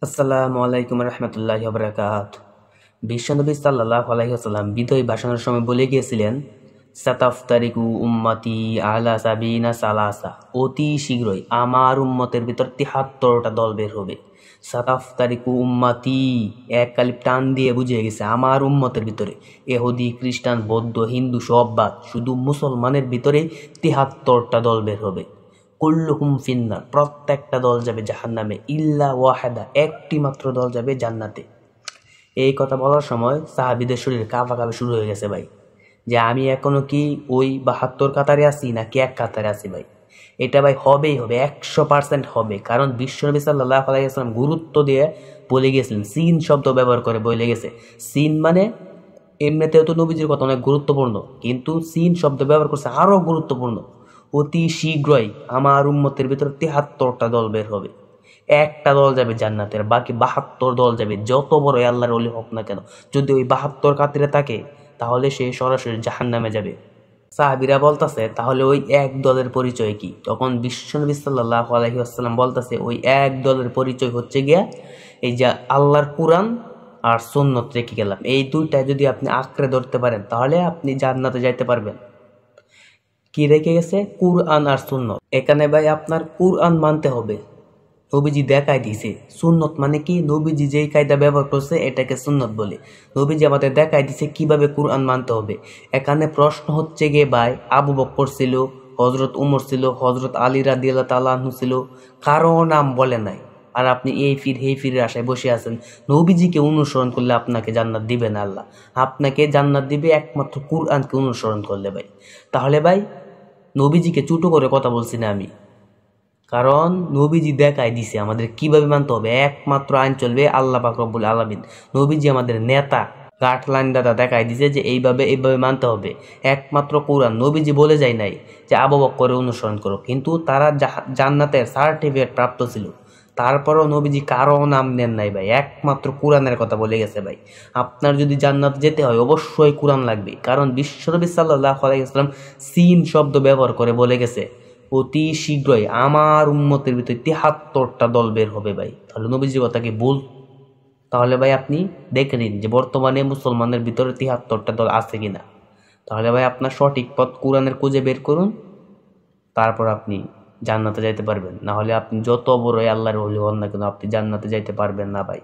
আসসালামু আলাইকুম রহমতুল্লাহি ওয়া বারাকাতুহু। বিশ্বনবী সাল্লাল্লাহু আলাইহি ওয়াসাল্লাম বিদায় ভাষণের সময় বলে গিয়েছিলেন, সাতাফতারিকু উম্মতি আলা সাবিনা সালাসা, অতি শীঘ্রই আমার উম্মতের ভিতর ৭৩টা দল বের হবে। সাতাফতারিকু উম্মতি এক কালিপ টান দিয়ে বুঝিয়ে গেছে আমার উম্মতের ভিতরে এহুদি, খ্রিস্টান, বৌদ্ধ, হিন্দু সব বাদ, শুধু মুসলমানের ভিতরে ৭৩টা দল বের হবে। কুল্লুহুম ফিন্নার, প্রত্যেকটা দল যাবে জাহান্নামে, ইল্লা ওয়াহেদা, একটি মাত্র দল যাবে জান্নাতে। এই কথা বলার সময় সাহাবীদের শরীর কাঁপা শুরু হয়ে গেছে ভাই, যে আমি এখনো কি ওই ৭২ কাতারে আছি নাকি এক কাতারে আছি ভাই। এটা ভাই হবেই হবে, ১০০% হবে, কারণ বিশ্বনবী সাল্লাল্লাহু আলাইহি ওয়াসাল্লাম গুরুত্ব দিয়ে বলে গিয়েছিলেন, সিন শব্দ ব্যবহার করে বলে গেছে। সিন মানে এমনিতেও তো নবীজির কথা অনেক গুরুত্বপূর্ণ, কিন্তু সিন শব্দ ব্যবহার করছে আরো গুরুত্বপূর্ণ। অতি শীঘ্রই আমার উম্মতের ভিতরে ৭৩টা দল বের হবে, একটা দল যাবে জান্নাতের, বাকি ৭২ দল যাবে। যত বড় আল্লাহর ওলি হোক না কেন, যদি ওই ৭২ কাতিরে থাকে তাহলে সে সরাসরি জাহান্নামে যাবে। সাহাবীরা বলতাছে, তাহলে ওই এক দলের পরিচয় কি? তখন বিশ্বনবী সাল্লাল্লাহু আলাইহি ওয়াসাল্লাম বলতাছে, ওই এক দলের পরিচয় হচ্ছে গিয়া এই যে আল্লাহর কুরআন আর সুন্নত রেখে গেলাম, এই দুইটা যদি আপনি আঁকড়ে ধরতে পারেন তাহলে আপনি জান্নাতে যাইতে পারবেন। কি রেখে গেছে? কুরআন আর সুন্নত। এখানে ভাই আপনার কুরআন মানতে হবে, নবীজি দেখাই দিছে। সুন্নত মানে কি? নবীজি যেই কায়দা ব্যবহার করছে এটাকে সুন্নত বলে। নবীজি আমাদের দেখাই দিছে কিভাবে কুরআন মানতে হবে। এখানে প্রশ্ন হচ্ছে গিয়ে ভাই, আবু বকর ছিল, হজরত উমর ছিল, হজরত আলী রাদিয়াল্লাহু তাআলা আনহু ছিল, কারো নাম বলে নাই। আর আপনি এই ফিরের আশায় বসে আছেন। নবীজিকে অনুসরণ করলে আপনাকে জান্নাত দিবে না আল্লাহ, আপনাকে জান্নাত দিবে একমাত্র কুরআনকে অনুসরণ করলে ভাই। তাহলে ভাই নবীজিকে চুটো করে কথা বলছি না আমি, কারণ নবীজি দেখাই দিছে আমাদের কিভাবে মানতে হবে। একমাত্র আইন চলবে আল্লাহ পাক রব্বুল আলামিন। নবীজি আমাদের নেতা, গাঠলাইন দাদা দেখাই দিছে যে এইভাবে মানতে হবে। একমাত্র কোরআন, নবীজি বলে যায় নাই যে আবু বকরের অনুসরণ করো, কিন্তু তারা জান্নাতের সার্টিফিকেট প্রাপ্ত ছিল, তারপরেও নবীজি কারো নাম নেন নাই ভাই, একমাত্র কোরআনের কথা বলে গেছে ভাই। আপনার যদি জান্নাত যেতে হয় অবশ্যই কোরআন লাগবে, কারণ বিশ্বনবী সাল্লাল্লাহু আলাইহি ওয়াসাল্লাম সিন শব্দ ব্যবহার করে বলে গেছে, অতি শীঘ্রই আমার উম্মতের ভিতরে ৭৩টা দল বের হবে ভাই। তাহলে নবীজির কথা কি ভুল? তাহলে ভাই আপনি দেখে নিন যে বর্তমানে মুসলমানের ভিতরে ৭৩টা দল আছে কিনা। তাহলে ভাই আপনার সঠিক পথ কোরআনের খুঁজে বের করুন, তারপর আপনি জান্নাতে যাইতে পারবেন। না হলে আপনি যত বড় আল্লাহর ওলি হন না কেন, আপনি জান্নাতে যাইতে পারবেন না ভাই।